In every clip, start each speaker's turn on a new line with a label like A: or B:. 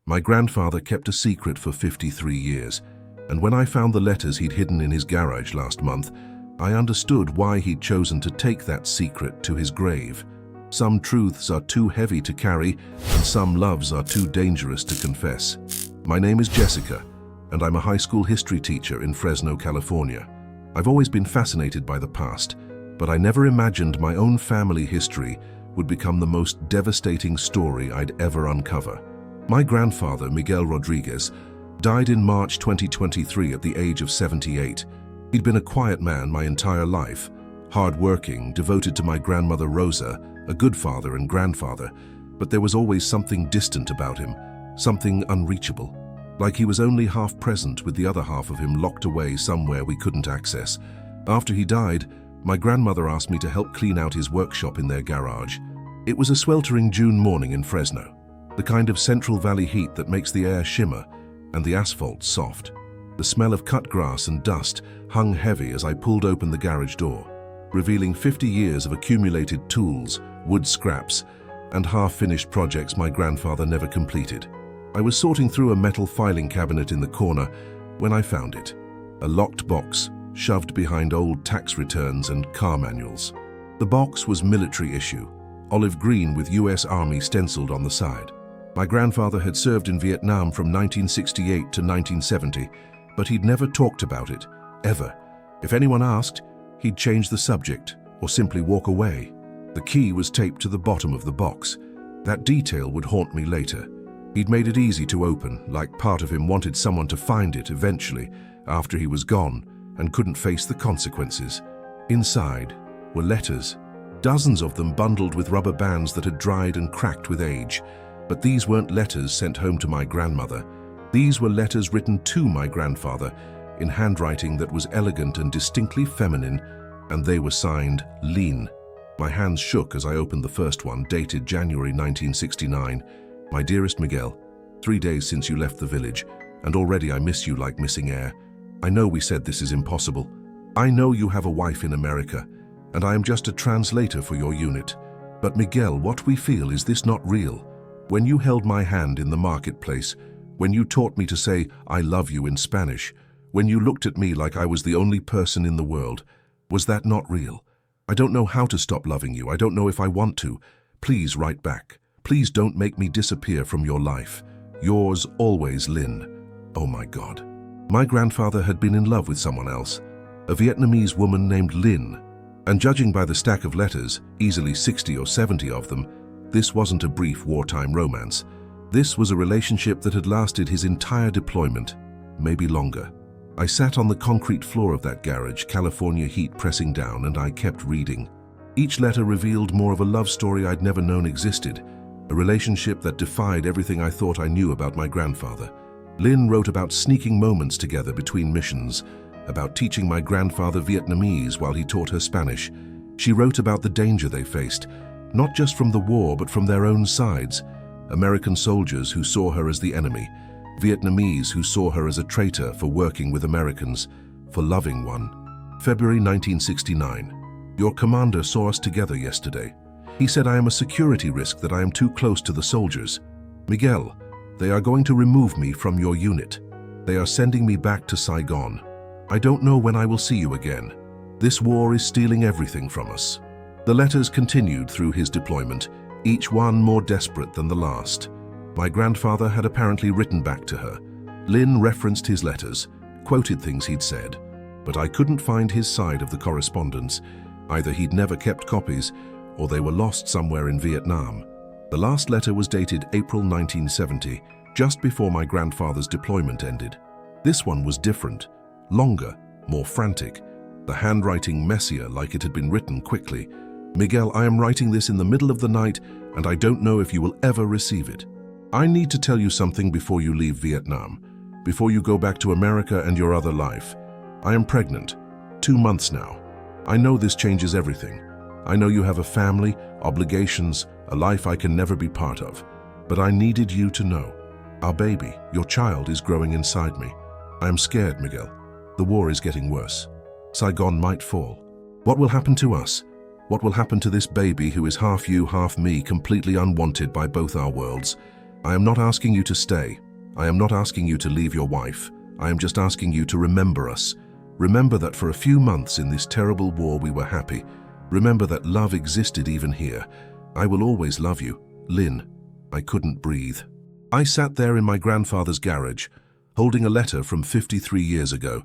A: My grandfather kept a secret for 53 years, and when I found the letters he'd hidden in his garage last month, I understood why he'd chosen to take that secret to his grave. Some truths are too heavy to carry, and some loves are too dangerous to confess. My name is Jessica, and I'm a high school history teacher in Fresno, California. I've always been fascinated by the past, but I never imagined my own family history would become the most devastating story I'd ever uncover. My grandfather, Miguel Rodriguez, died in March 2023 at the age of 78. He'd been a quiet man my entire life, hard-working, devoted to my grandmother Rosa, a good father and grandfather, but there was always something distant about him, something unreachable. Like he was only half present with the other half of him locked away somewhere we couldn't access. After he died, my grandmother asked me to help clean out his workshop in their garage. It was a sweltering June morning in Fresno, the kind of Central Valley heat that makes the air shimmer and the asphalt soft. The smell of cut grass and dust hung heavy as I pulled open the garage door, revealing 50 years of accumulated tools, wood scraps, and half-finished projects my grandfather never completed. I was sorting through a metal filing cabinet in the corner when I found it, a locked box shoved behind old tax returns and car manuals. The box was military issue, olive green with US Army stenciled on the side. My grandfather had served in Vietnam from 1968 to 1970, but he'd never talked about it, ever. If anyone asked, he'd change the subject or simply walk away. The key was taped to the bottom of the box. That detail would haunt me later. He'd made it easy to open, like part of him wanted someone to find it eventually, after he was gone, and couldn't face the consequences. Inside were letters, dozens of them bundled with rubber bands that had dried and cracked with age. But these weren't letters sent home to my grandmother. These were letters written to my grandfather, in handwriting that was elegant and distinctly feminine, and they were signed Lin. My hands shook as I opened the first one, dated January 1969. My dearest Miguel, 3 days since you left the village, and already I miss you like missing air. I know we said this is impossible. I know you have a wife in America, and I am just a translator for your unit. But Miguel, what we feel, is this not real? When you held my hand in the marketplace, when you taught me to say, I love you in Spanish, when you looked at me like I was the only person in the world, was that not real? I don't know how to stop loving you. I don't know if I want to. Please write back. Please don't make me disappear from your life. Yours always, Lin. Oh my God. My grandfather had been in love with someone else, a Vietnamese woman named Lin. And judging by the stack of letters, easily 60 or 70 of them, this wasn't a brief wartime romance. This was a relationship that had lasted his entire deployment, maybe longer. I sat on the concrete floor of that garage, California heat pressing down, and I kept reading. Each letter revealed more of a love story I'd never known existed, a relationship that defied everything I thought I knew about my grandfather. Lin wrote about sneaking moments together between missions, about teaching my grandfather Vietnamese while he taught her Spanish. She wrote about the danger they faced, not just from the war but from their own sides. American soldiers who saw her as the enemy, Vietnamese who saw her as a traitor for working with Americans, for loving one. February 1969. Your commander saw us together yesterday. He said I am a security risk, that I am too close to the soldiers. Miguel, they are going to remove me from your unit. They are sending me back to Saigon. I don't know when I will see you again. This war is stealing everything from us. The letters continued through his deployment, each one more desperate than the last. My grandfather had apparently written back to her. Lin referenced his letters, quoted things he'd said, but I couldn't find his side of the correspondence. Either he'd never kept copies, or they were lost somewhere in Vietnam. The last letter was dated April 1970, just before my grandfather's deployment ended. This one was different, longer, more frantic, the handwriting messier, like it had been written quickly. Miguel, I am writing this in the middle of the night, and I don't know if you will ever receive it. I need to tell you something before you leave Vietnam, before you go back to America and your other life. I am pregnant, 2 months now. I know this changes everything. I know you have a family, obligations, a life I can never be part of. But I needed you to know. Our baby, your child, is growing inside me. I am scared, Miguel. The war is getting worse. Saigon might fall. What will happen to us? What will happen to this baby who is half you, half me, completely unwanted by both our worlds? I am not asking you to stay. I am not asking you to leave your wife. I am just asking you to remember us. Remember that for a few months in this terrible war we were happy. Remember that love existed even here. I will always love you, Lynn." I couldn't breathe. I sat there in my grandfather's garage, holding a letter from 53 years ago,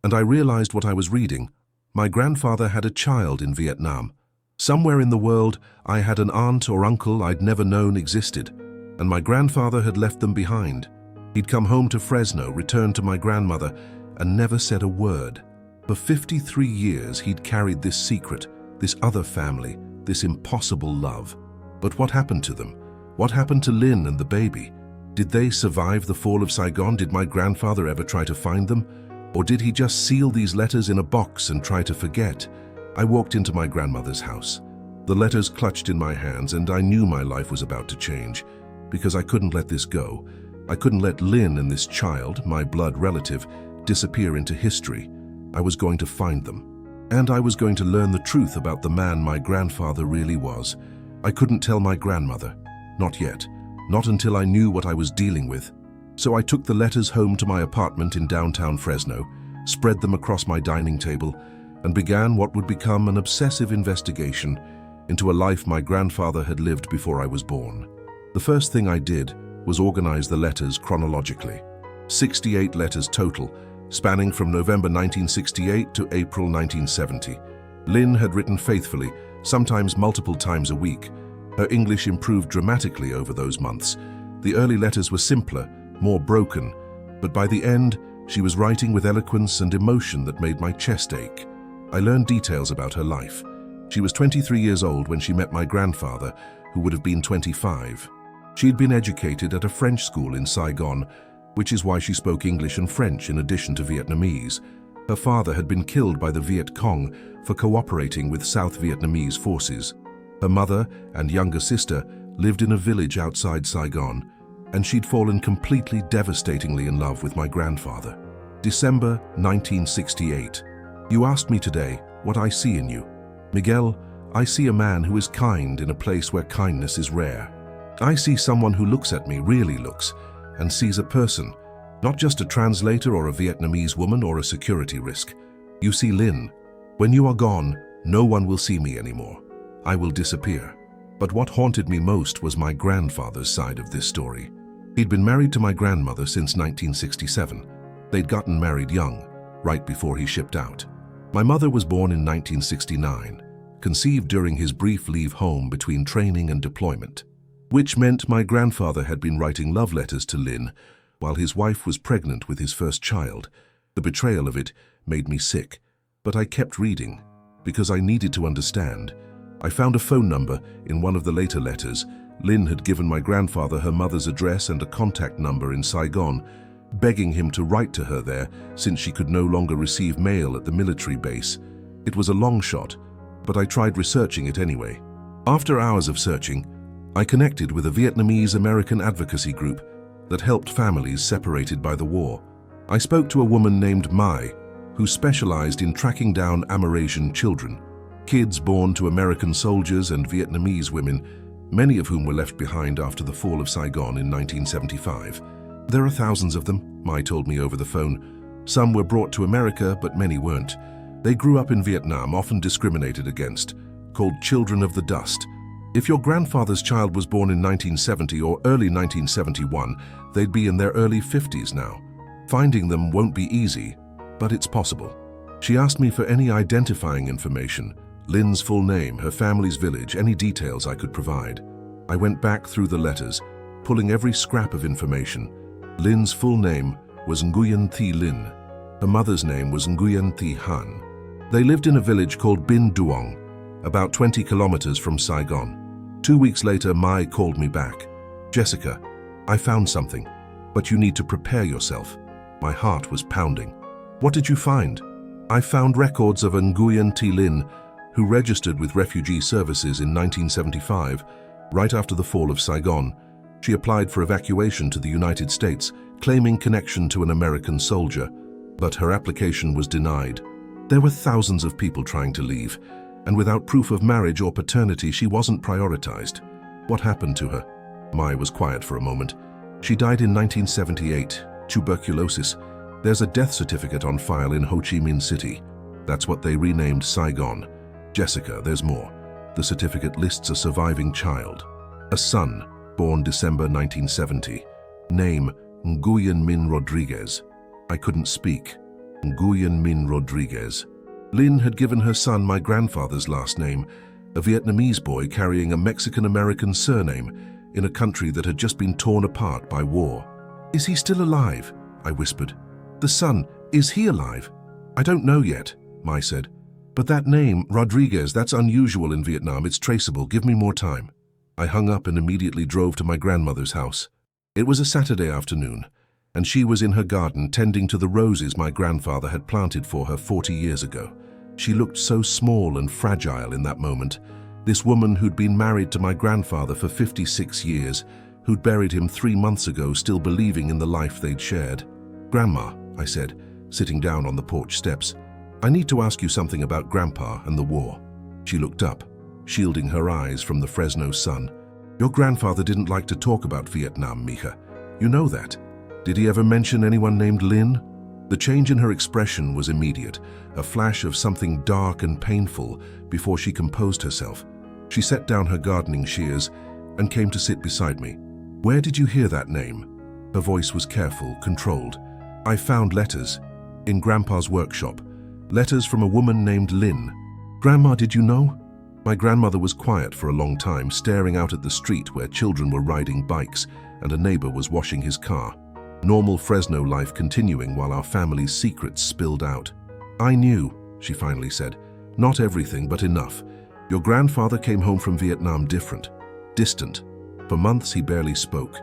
A: and I realized what I was reading. My grandfather had a child in Vietnam. Somewhere in the world, I had an aunt or uncle I'd never known existed, and my grandfather had left them behind. He'd come home to Fresno, returned to my grandmother, and never said a word. For 53 years, he'd carried this secret, this other family, this impossible love. But what happened to them? What happened to Lynn and the baby? Did they survive the fall of Saigon? Did my grandfather ever try to find them? Or did he just seal these letters in a box and try to forget? I walked into my grandmother's house. The letters clutched in my hands, and I knew my life was about to change, because I couldn't let this go. I couldn't let Lynn and this child, my blood relative, disappear into history. I was going to find them. And I was going to learn the truth about the man my grandfather really was. I couldn't tell my grandmother. Not yet. Not until I knew what I was dealing with. So I took the letters home to my apartment in downtown Fresno, spread them across my dining table, and began what would become an obsessive investigation into a life my grandfather had lived before I was born. The first thing I did was organize the letters chronologically. 68 letters total, spanning from November 1968 to April 1970. Lynn had written faithfully, sometimes multiple times a week. Her English improved dramatically over those months. The early letters were simpler, more broken, but by the end, she was writing with eloquence and emotion that made my chest ache. I learned details about her life. She was 23 years old when she met my grandfather, who would have been 25. She'd been educated at a French school in Saigon, which is why she spoke English and French in addition to Vietnamese. Her father had been killed by the Viet Cong for cooperating with South Vietnamese forces. Her mother and younger sister lived in a village outside Saigon, and she'd fallen completely devastatingly in love with my grandfather. December 1968. You asked me today what I see in you. Miguel, I see a man who is kind in a place where kindness is rare. I see someone who looks at me, really looks, and sees a person, not just a translator or a Vietnamese woman or a security risk. You see Lynn. When you are gone, no one will see me anymore. I will disappear. But what haunted me most was my grandfather's side of this story. He'd been married to my grandmother since 1967. They'd gotten married young, right before he shipped out. My mother was born in 1969, conceived during his brief leave home between training and deployment, which meant my grandfather had been writing love letters to Lynn while his wife was pregnant with his first child. The betrayal of it made me sick, but I kept reading because I needed to understand. I found a phone number in one of the later letters. Lynn had given my grandfather her mother's address and a contact number in Saigon, begging him to write to her there since she could no longer receive mail at the military base. It was a long shot, but I tried researching it anyway. After hours of searching, I connected with a Vietnamese American advocacy group that helped families separated by the war. I spoke to a woman named Mai, who specialized in tracking down Amerasian children, kids born to American soldiers and Vietnamese women, many of whom were left behind after the fall of Saigon in 1975. There are thousands of them, Mai told me over the phone. Some were brought to America, but many weren't. They grew up in Vietnam, often discriminated against, called children of the dust. If your grandfather's child was born in 1970 or early 1971, they'd be in their early 50s now. Finding them won't be easy, but it's possible. She asked me for any identifying information, Lynn's full name, her family's village, any details I could provide. I went back through the letters, pulling every scrap of information. Lynn's full name was Nguyen Thi Linh. Her mother's name was Nguyen Thi Han. They lived in a village called Bin Duong, about 20 kilometers from Saigon. 2 weeks later, Mai called me back. Jessica, I found something, but you need to prepare yourself. My heart was pounding. What did you find? I found records of a Nguyen Thi Linh who registered with Refugee Services in 1975, right after the fall of Saigon. She applied for evacuation to the United States, claiming connection to an American soldier, but her application was denied. There were thousands of people trying to leave, and without proof of marriage or paternity, she wasn't prioritized. What happened to her? Mai was quiet for a moment. She died in 1978, tuberculosis. There's a death certificate on file in Ho Chi Minh City. That's what they renamed Saigon. Jessica, there's more. The certificate lists a surviving child. A son, born December 1970. Name, Nguyen Minh Rodriguez. I couldn't speak. Nguyen Minh Rodriguez. Lin had given her son my grandfather's last name, a Vietnamese boy carrying a Mexican-American surname in a country that had just been torn apart by war. Is he still alive? I whispered. The son, is he alive? I don't know yet, Mai said. But that name, Rodriguez, that's unusual in Vietnam. It's traceable. Give me more time. I hung up and immediately drove to my grandmother's house. It was a Saturday afternoon, and she was in her garden tending to the roses my grandfather had planted for her 40 years ago. She looked so small and fragile in that moment. This woman who'd been married to my grandfather for 56 years, who'd buried him 3 months ago, still believing in the life they'd shared. Grandma, I said, sitting down on the porch steps, I need to ask you something about Grandpa and the war. She looked up, shielding her eyes from the Fresno sun. Your grandfather didn't like to talk about Vietnam, Mika. You know that. Did he ever mention anyone named Lin? The change in her expression was immediate, a flash of something dark and painful before she composed herself. She set down her gardening shears and came to sit beside me. Where did you hear that name? Her voice was careful, controlled. I found letters in Grandpa's workshop. Letters from a woman named Lin. Grandma, did you know? My grandmother was quiet for a long time, staring out at the street where children were riding bikes and a neighbor was washing his car. Normal Fresno life continuing while our family's secrets spilled out. I knew, she finally said. Not everything, but enough. Your grandfather came home from Vietnam different, distant. For months he barely spoke.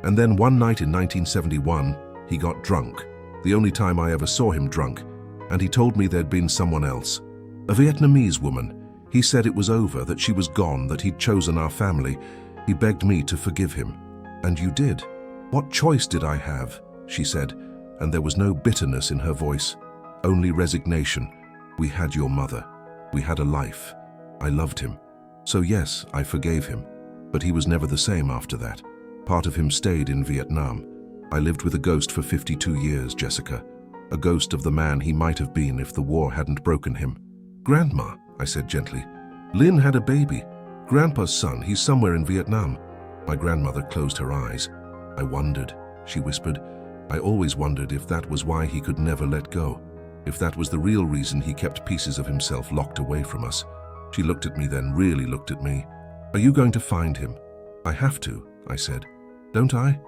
A: And then one night in 1971, he got drunk. The only time I ever saw him drunk. And he told me there'd been someone else. A Vietnamese woman. He said it was over, that she was gone, that he'd chosen our family. He begged me to forgive him. And you did. What choice did I have? She said, and there was no bitterness in her voice. Only resignation. We had your mother. We had a life. I loved him. So yes, I forgave him. But he was never the same after that. Part of him stayed in Vietnam. I lived with a ghost for 52 years, Jessica. A ghost of the man he might have been if the war hadn't broken him. Grandma, I said gently. Lin had a baby. Grandpa's son, he's somewhere in Vietnam. My grandmother closed her eyes. I wondered, she whispered. I always wondered if that was why he could never let go. If that was the real reason he kept pieces of himself locked away from us. She looked at me then, really looked at me. Are you going to find him? I have to, I said. Don't I?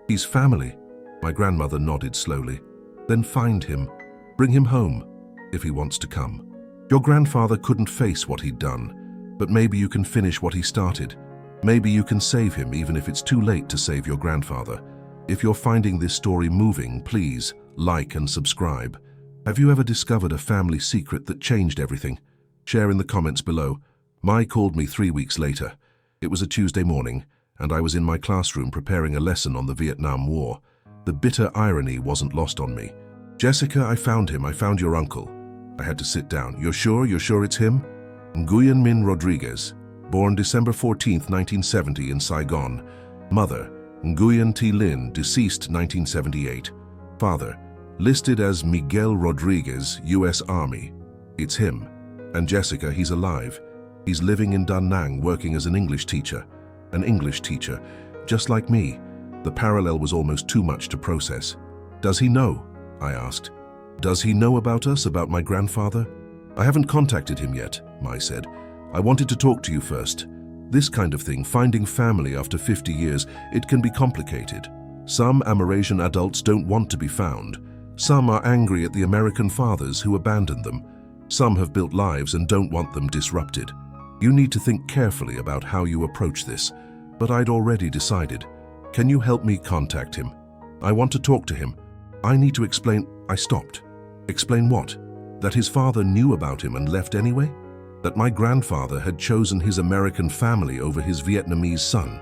A: He's family. My grandmother nodded slowly. Then find him. Bring him home, if he wants to come. Your grandfather couldn't face what he'd done, but maybe you can finish what he started. Maybe you can save him even if it's too late to save your grandfather. If you're finding this story moving, please like and subscribe. Have you ever discovered a family secret that changed everything? Share in the comments below. Mai called me 3 weeks later. It was a Tuesday morning, and I was in my classroom preparing a lesson on the Vietnam War. The bitter irony wasn't lost on me. Jessica, I found him. I found your uncle. I had to sit down. You're sure? You're sure it's him? Nguyen Minh Rodriguez, born December 14th, 1970 in Saigon. Mother, Nguyen T. Lin, deceased 1978. Father, listed as Miguel Rodriguez, U.S. Army. It's him. And Jessica, he's alive. He's living in Da Nang working as an English teacher. An English teacher, just like me. The parallel was almost too much to process. Does he know? I asked. Does he know about us, about my grandfather? I haven't contacted him yet, Mai said. I wanted to talk to you first. This kind of thing, finding family after 50 years, it can be complicated. Some Amerasian adults don't want to be found. Some are angry at the American fathers who abandoned them. Some have built lives and don't want them disrupted. You need to think carefully about how you approach this. But I'd already decided. Can you help me contact him? I want to talk to him. I need to explain. I stopped. Explain what? That his father knew about him and left anyway? That my grandfather had chosen his American family over his Vietnamese son?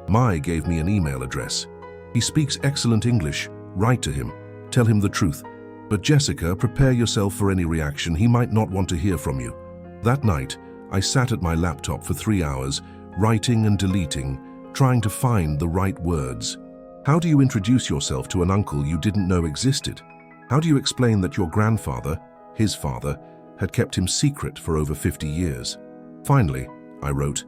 A: Mai gave me an email address. He speaks excellent English. Write to him. Tell him the truth. But Jessica, prepare yourself for any reaction. He might not want to hear from you. That night, I sat at my laptop for 3 hours, writing and deleting, trying to find the right words. How do you introduce yourself to an uncle you didn't know existed? How do you explain that your grandfather, his father, had kept him secret for over 50 years? Finally, I wrote,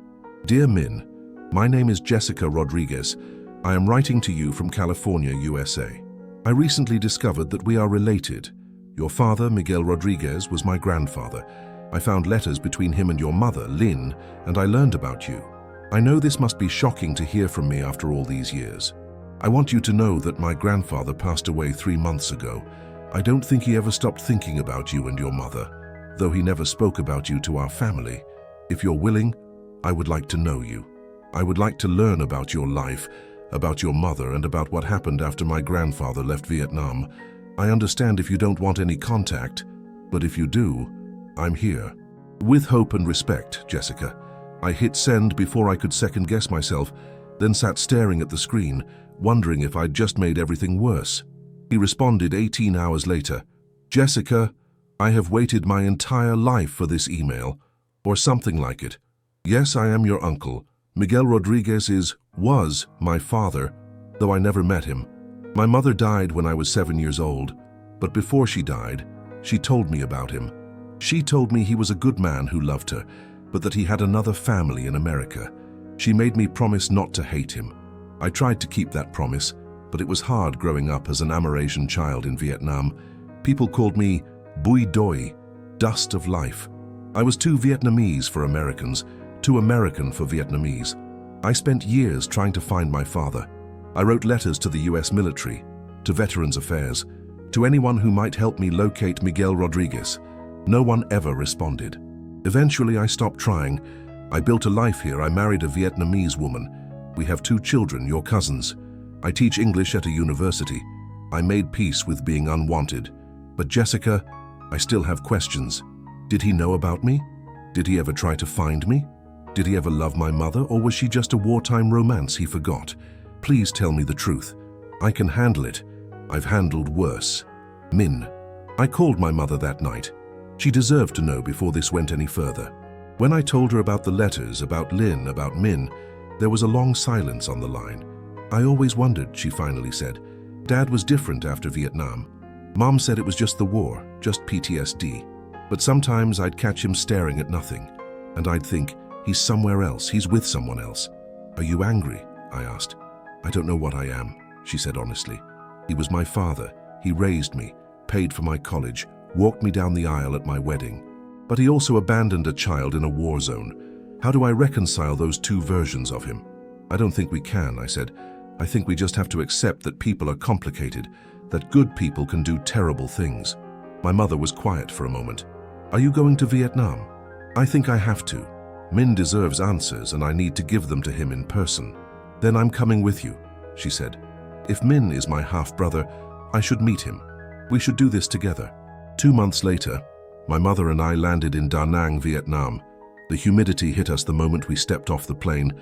A: "Dear Min, my name is Jessica Rodriguez. I am writing to you from California, USA. I recently discovered that we are related. Your father, Miguel Rodriguez, was my grandfather. I found letters between him and your mother, Lynn, and I learned about you. I know this must be shocking to hear from me after all these years. I want you to know that my grandfather passed away 3 months ago. I don't think he ever stopped thinking about you and your mother, though he never spoke about you to our family. If you're willing, I would like to know you. I would like to learn about your life, about your mother, and about what happened after my grandfather left Vietnam. I understand if you don't want any contact, but if you do, I'm here. With hope and respect, Jessica." I hit send before I could second-guess myself, then sat staring at the screen, wondering if I'd just made everything worse. He responded 18 hours later, "Jessica, I have waited my entire life for this email," or something like it. "Yes, I am your uncle. Miguel Rodriguez was my father, though I never met him. My mother died when I was 7 years old, but before she died, she told me about him. She told me he was a good man who loved her, but that he had another family in America. She made me promise not to hate him. I tried to keep that promise, but it was hard growing up as an Amerasian child in Vietnam. People called me Bui Doi, dust of life. I was too Vietnamese for Americans, too American for Vietnamese. I spent years trying to find my father. I wrote letters to the US military, to Veterans Affairs, to anyone who might help me locate Miguel Rodriguez. No one ever responded. Eventually, I stopped trying. I built a life here. I married a Vietnamese woman. We have 2 children, your cousins. I teach English at a university. I made peace with being unwanted. But Jessica, I still have questions. Did he know about me? Did he ever try to find me? Did he ever love my mother, or was she just a wartime romance he forgot? Please tell me the truth. I can handle it. I've handled worse. Min. I called my mother that night. She deserved to know before this went any further. When I told her about the letters, about Lynn, about Min, there was a long silence on the line. "I always wondered," she finally said. "Dad was different after Vietnam. Mom said it was just the war, just PTSD. But sometimes I'd catch him staring at nothing, and I'd think, he's somewhere else, he's with someone else." "Are you angry?" I asked. "I don't know what I am," she said honestly. "He was my father. He raised me, paid for my college, walked me down the aisle at my wedding. But he also abandoned a child in a war zone. How do I reconcile those 2 versions of him?" "I don't think we can," I said. "I think we just have to accept that people are complicated, that good people can do terrible things." My mother was quiet for a moment. "Are you going to Vietnam?" "I think I have to. Min deserves answers, and I need to give them to him in person." "Then I'm coming with you," she said. "If Min is my half-brother, I should meet him. We should do this together." 2 months later, my mother and I landed in Da Nang, Vietnam. The humidity hit us the moment we stepped off the plane,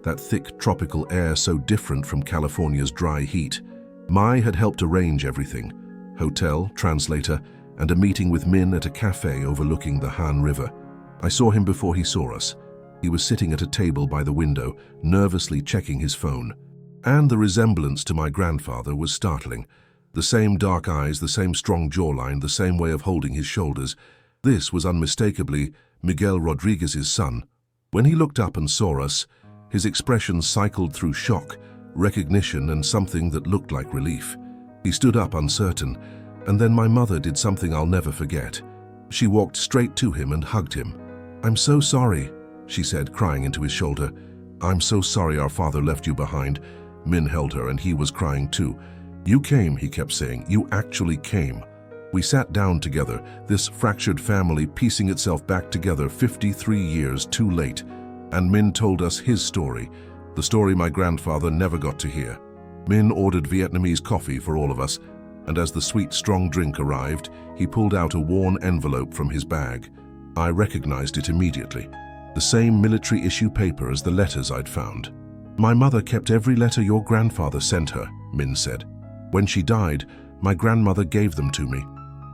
A: that thick tropical air so different from California's dry heat. Mai had helped arrange everything: hotel, translator, and a meeting with Min at a cafe overlooking the Han River. I saw him before he saw us. He was sitting at a table by the window, nervously checking his phone. And the resemblance to my grandfather was startling. The same dark eyes, the same strong jawline, the same way of holding his shoulders. This was unmistakably Miguel Rodriguez's son. When he looked up and saw us, his expression cycled through shock, recognition, and something that looked like relief. He stood up uncertain, and then my mother did something I'll never forget. She walked straight to him and hugged him. "I'm so sorry," she said, crying into his shoulder. "I'm so sorry our father left you behind." Min held her, and he was crying too. "You came," he kept saying. "You actually came." We sat down together, this fractured family piecing itself back together 53 years too late. And Min told us his story, the story my grandfather never got to hear. Min ordered Vietnamese coffee for all of us, and as the sweet, strong drink arrived, he pulled out a worn envelope from his bag. I recognized it immediately. The same military-issue paper as the letters I'd found. "My mother kept every letter your grandfather sent her," Min said. "When she died, my grandmother gave them to me.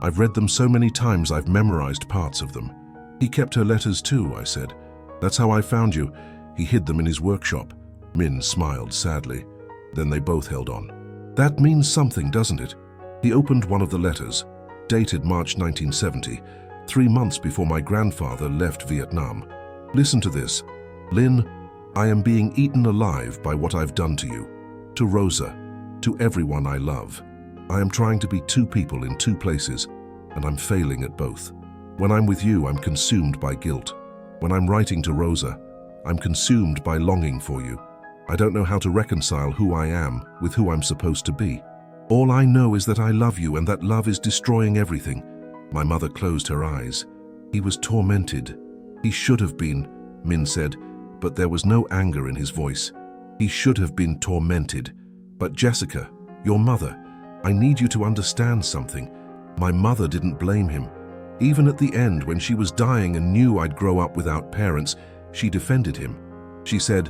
A: I've read them so many times I've memorized parts of them." "He kept her letters too," I said. "That's how I found you. He hid them in his workshop." Min smiled sadly. Then they both held on. That means something, doesn't it? He opened one of the letters, dated March 1970, 3 months before my grandfather left Vietnam. Listen to this. Lynn, I am being eaten alive by what I've done to you. To Rosa, to everyone I love. I am trying to be two people in two places, and I'm failing at both. When I'm with you, I'm consumed by guilt. When I'm writing to Rosa, I'm consumed by longing for you. I don't know how to reconcile who I am with who I'm supposed to be. All I know is that I love you and that love is destroying everything. My mother closed her eyes. He was tormented. He should have been, Min said, but there was no anger in his voice. He should have been tormented. But Jessica, your mother, I need you to understand something. My mother didn't blame him. Even at the end, when she was dying and knew I'd grow up without parents, she defended him. She said,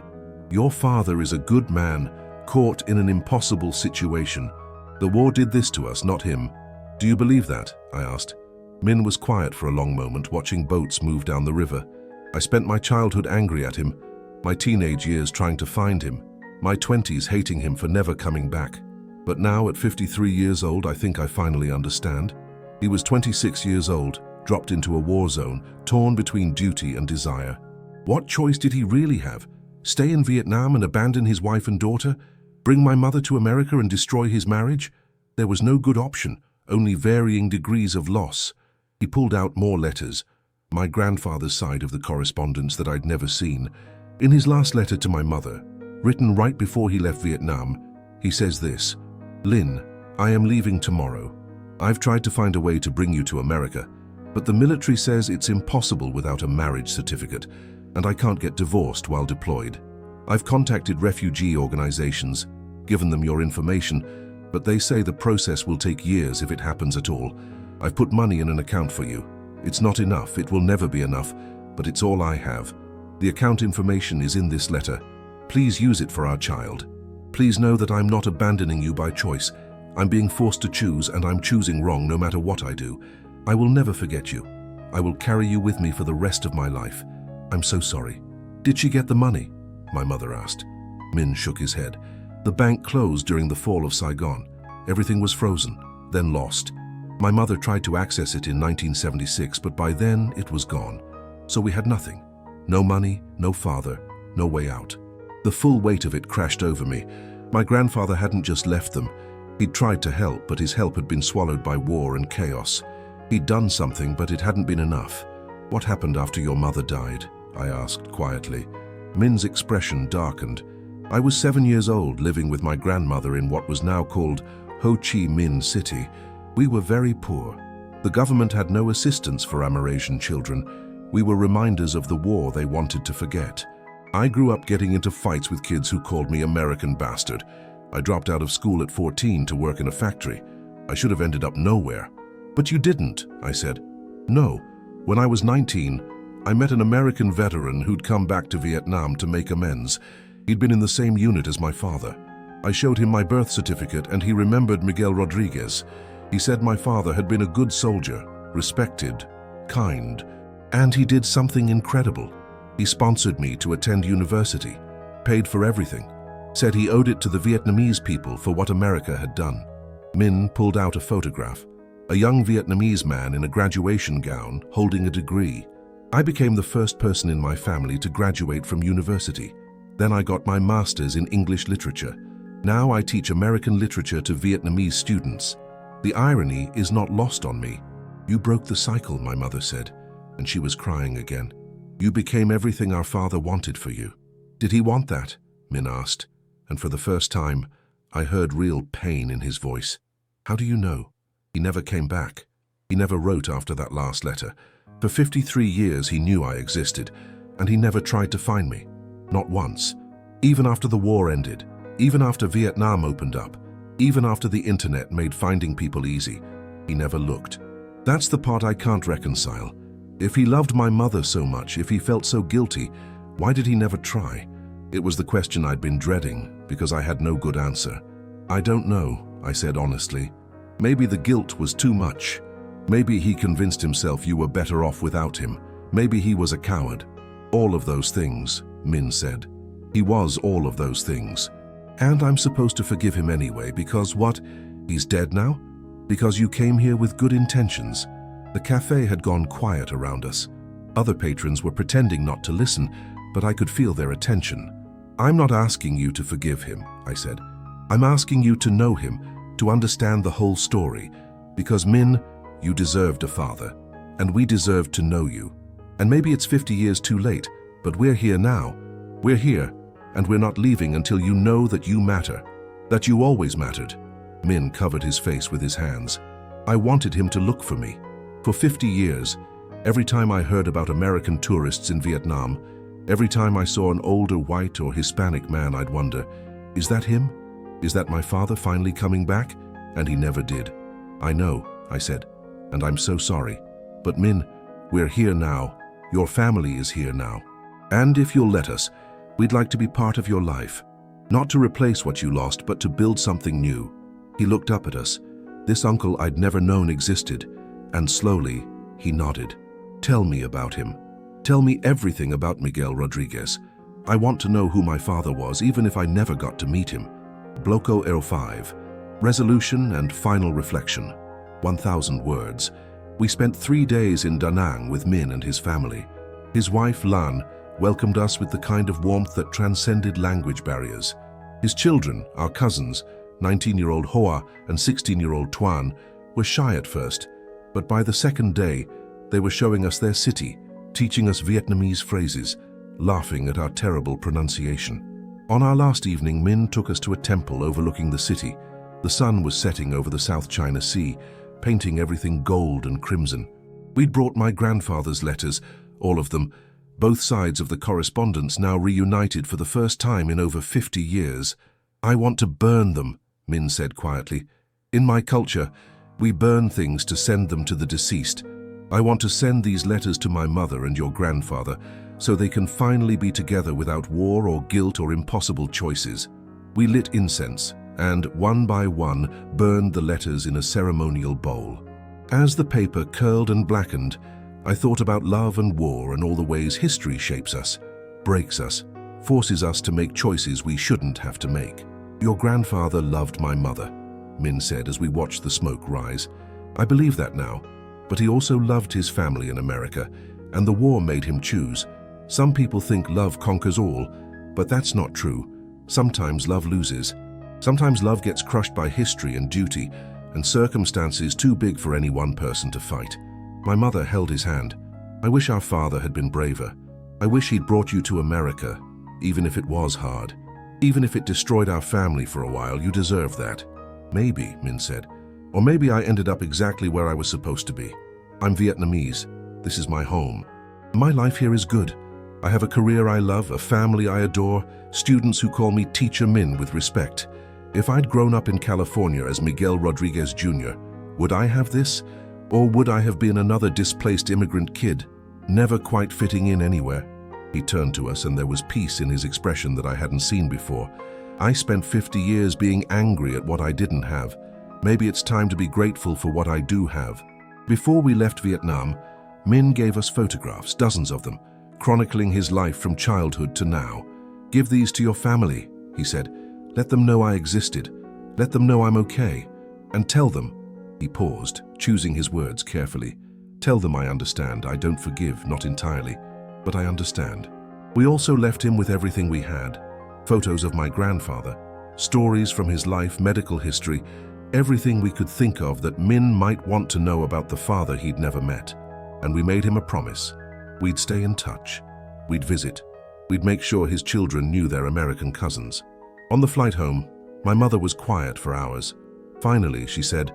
A: "Your father is a good man, caught in an impossible situation. The war did this to us, not him." "Do you believe that?" I asked. Min was quiet for a long moment, watching boats move down the river. I spent my childhood angry at him, my teenage years trying to find him, my 20s hating him for never coming back. But now, at 53 years old, I think I finally understand. He was 26 years old, dropped into a war zone, torn between duty and desire. What choice did he really have? Stay in Vietnam and abandon his wife and daughter? Bring my mother to America and destroy his marriage? There was no good option, only varying degrees of loss. He pulled out more letters, my grandfather's side of the correspondence that I'd never seen. In his last letter to my mother, written right before he left Vietnam, he says this: "Lynn, I am leaving tomorrow. I've tried to find a way to bring you to America, but the military says it's impossible without a marriage certificate, and I can't get divorced while deployed. I've contacted refugee organizations, given them your information, but they say the process will take years if it happens at all. I've put money in an account for you. It's not enough, it will never be enough, but it's all I have. The account information is in this letter. Please use it for our child. Please know that I'm not abandoning you by choice. I'm being forced to choose, and I'm choosing wrong no matter what I do. I will never forget you. I will carry you with me for the rest of my life. I'm so sorry." "Did she get the money?" my mother asked. Min shook his head. "The bank closed during the fall of Saigon. Everything was frozen, then lost. My mother tried to access it in 1976, but by then it was gone. So we had nothing. No money, no father, no way out. The full weight of it crashed over me. My grandfather hadn't just left them. He'd tried to help, but his help had been swallowed by war and chaos. He'd done something, but it hadn't been enough." "What happened after your mother died?" I asked quietly. Min's expression darkened. "I was 7 years old, living with my grandmother in what was now called Ho Chi Minh City. We were very poor. The government had no assistance for Amerasian children. We were reminders of the war they wanted to forget. I grew up getting into fights with kids who called me American bastard. I dropped out of school at 14 to work in a factory. I should have ended up nowhere." "But you didn't," I said. "No. When I was 19, I met an American veteran who'd come back to Vietnam to make amends. He'd been in the same unit as my father. I showed him my birth certificate and he remembered Miguel Rodriguez. He said my father had been a good soldier, respected, kind, and he did something incredible. He sponsored me to attend university, paid for everything, said he owed it to the Vietnamese people for what America had done." Min pulled out a photograph, a young Vietnamese man in a graduation gown holding a degree. "I became the first person in my family to graduate from university. Then I got my master's in English literature. Now I teach American literature to Vietnamese students. The irony is not lost on me." "You broke the cycle," my mother said, and she was crying again. "You became everything our father wanted for you." "Did he want that?" Min asked, and for the first time, I heard real pain in his voice. "How do you know?" "He never came back. He never wrote after that last letter. For 53 years he knew I existed, and he never tried to find me. Not once. Even after the war ended, even after Vietnam opened up, even after the internet made finding people easy, he never looked. That's the part I can't reconcile. If he loved my mother so much, if he felt so guilty, why did he never try? It was the question I'd been dreading, because I had no good answer. "I don't know," I said honestly. "Maybe the guilt was too much. Maybe he convinced himself you were better off without him. Maybe he was a coward." "All of those things," Min said. "He was all of those things." And I'm supposed to forgive him anyway because what? He's dead now? Because you came here with good intentions. The cafe had gone quiet around us. Other patrons were pretending not to listen, but I could feel their attention. I'm not asking you to forgive him, I said. I'm asking you to know him, to understand the whole story. Because Min, you deserved a father, and we deserved to know you. And maybe it's 50 years too late, but we're here now. We're here, and we're not leaving until you know that you matter, that you always mattered. Min covered his face with his hands. I wanted him to look for me. For 50 years, every time I heard about American tourists in Vietnam, every time I saw an older white or Hispanic man, I'd wonder, is that him? Is that my father finally coming back? And he never did. I know, I said, and I'm so sorry. But Min, we're here now. Your family is here now. And if you'll let us, we'd like to be part of your life. Not to replace what you lost, but to build something new. He looked up at us. This uncle I'd never known existed, and slowly he nodded. Tell me about him. Tell me everything about Miguel Rodriguez. I want to know who my father was, even if I never got to meet him. Bloco 05. Resolution and final reflection. 1,000 words. We spent 3 days in Da Nang with Min and his family. His wife, Lan, welcomed us with the kind of warmth that transcended language barriers. His children, our cousins, 19-year-old Hoa and 16-year-old Tuan, were shy at first, but by the second day, they were showing us their city, teaching us Vietnamese phrases, laughing at our terrible pronunciation. On our last evening, Min took us to a temple overlooking the city. The sun was setting over the South China Sea, painting everything gold and crimson. We'd brought my grandfather's letters, all of them, both sides of the correspondence now reunited for the first time in over 50 years. I want to burn them, Min said quietly. In my culture, we burn things to send them to the deceased. I want to send these letters to my mother and your grandfather so they can finally be together without war or guilt or impossible choices. We lit incense and, one by one, burned the letters in a ceremonial bowl. As the paper curled and blackened, I thought about love and war and all the ways history shapes us, breaks us, forces us to make choices we shouldn't have to make. Your grandfather loved my mother, Min said as we watched the smoke rise. I believe that now, but he also loved his family in America, and the war made him choose. Some people think love conquers all, but that's not true. Sometimes love loses. Sometimes love gets crushed by history and duty, and circumstances too big for any one person to fight. My mother held his hand. I wish our father had been braver. I wish he'd brought you to America, even if it was hard. Even if it destroyed our family for a while, you deserve that. Maybe, Min said. Or maybe I ended up exactly where I was supposed to be. I'm Vietnamese. This is my home. My life here is good. I have a career I love, a family I adore, students who call me Teacher Min with respect. If I'd grown up in California as Miguel Rodriguez Jr., would I have this? Or would I have been another displaced immigrant kid, never quite fitting in anywhere? He turned to us and there was peace in his expression that I hadn't seen before. I spent 50 years being angry at what I didn't have. Maybe it's time to be grateful for what I do have. Before we left Vietnam, Min gave us photographs, dozens of them, chronicling his life from childhood to now. Give these to your family, he said. Let them know I existed. Let them know I'm okay. And tell them, he paused, choosing his words carefully. Tell them I understand. I don't forgive, not entirely, but I understand. We also left him with everything we had. Photos of my grandfather, stories from his life, medical history, everything we could think of that Min might want to know about the father he'd never met. And we made him a promise. We'd stay in touch. We'd visit. We'd make sure his children knew their American cousins. On the flight home, my mother was quiet for hours. Finally, she said,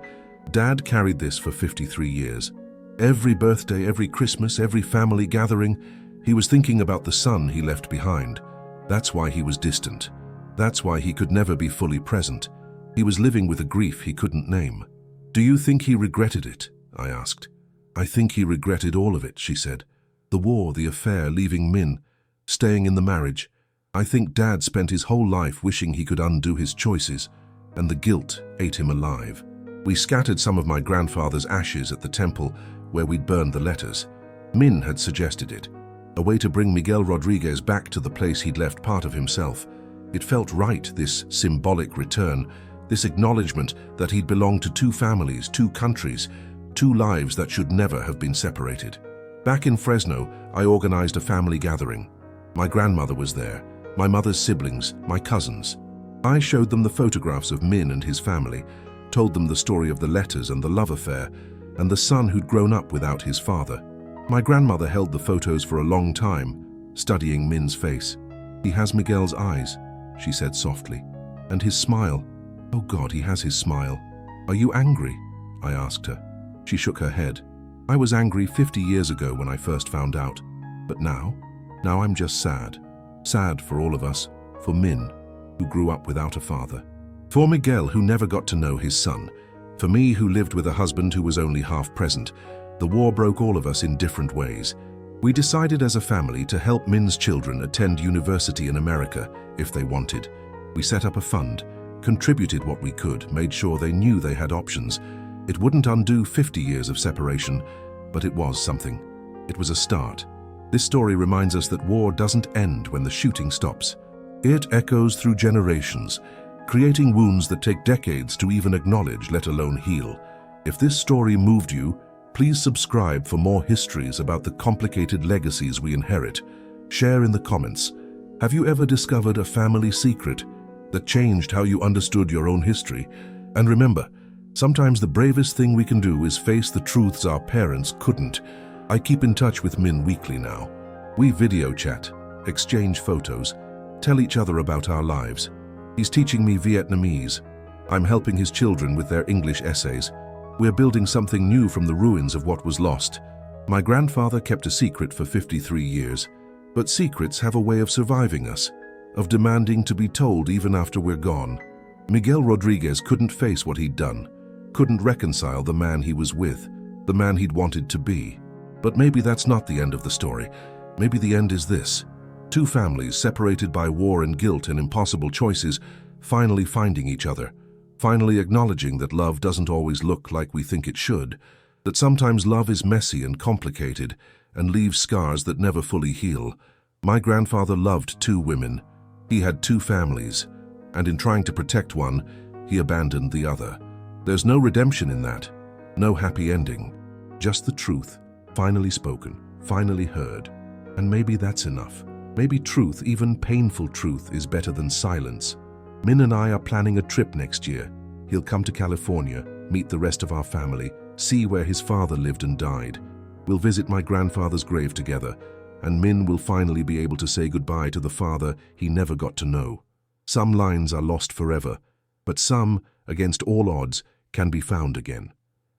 A: Dad carried this for 53 years. Every birthday, every Christmas, every family gathering, he was thinking about the son he left behind. That's why he was distant. That's why he could never be fully present. He was living with a grief he couldn't name. Do you think he regretted it? I asked. I think he regretted all of it, she said. The war, the affair, leaving Min, staying in the marriage. I think Dad spent his whole life wishing he could undo his choices, and the guilt ate him alive. We scattered some of my grandfather's ashes at the temple where we'd burned the letters. Min had suggested it, a way to bring Miguel Rodriguez back to the place he'd left part of himself. It felt right, this symbolic return, this acknowledgement that he'd belonged to two families, two countries, two lives that should never have been separated. Back in Fresno, I organized a family gathering. My grandmother was there, my mother's siblings, my cousins. I showed them the photographs of Min and his family, told them the story of the letters and the love affair, and the son who'd grown up without his father. My grandmother held the photos for a long time, studying Min's face. "He has Miguel's eyes," she said softly, "and his smile. Oh God, he has his smile. Are you angry?" I asked her. She shook her head. "I was angry 50 years ago when I first found out. But now I'm just sad. Sad for all of us, for Min, who grew up without a father. For Miguel, who never got to know his son. For me, who lived with a husband who was only half present. The war broke all of us in different ways. We decided as a family to help Min's children attend university in America if they wanted. We set up a fund, contributed what we could, made sure they knew they had options. It wouldn't undo 50 years of separation, but it was something. It was a start. This story reminds us that war doesn't end when the shooting stops. It echoes through generations, creating wounds that take decades to even acknowledge, let alone heal. If this story moved you, please subscribe for more histories about the complicated legacies we inherit. Share in the comments. Have you ever discovered a family secret that changed how you understood your own history? And remember, sometimes the bravest thing we can do is face the truths our parents couldn't. I keep in touch with Min weekly now. We video chat, exchange photos, tell each other about our lives. He's teaching me Vietnamese. I'm helping his children with their English essays. We're building something new from the ruins of what was lost. My grandfather kept a secret for 53 years, but secrets have a way of surviving us, of demanding to be told even after we're gone. Miguel Rodriguez couldn't face what he'd done, couldn't reconcile the man he was with, the man he'd wanted to be. But maybe that's not the end of the story. Maybe the end is this. Two families separated by war and guilt and impossible choices, finally finding each other, finally acknowledging that love doesn't always look like we think it should, that sometimes love is messy and complicated and leaves scars that never fully heal. My grandfather loved two women. He had two families, and in trying to protect one, he abandoned the other. There's no redemption in that, no happy ending, just the truth, finally spoken, finally heard. And maybe that's enough. Maybe truth, even painful truth, is better than silence. Min and I are planning a trip next year. He'll come to California, meet the rest of our family, see where his father lived and died. We'll visit my grandfather's grave together, and Min will finally be able to say goodbye to the father he never got to know. Some lines are lost forever, but some, against all odds, can be found again.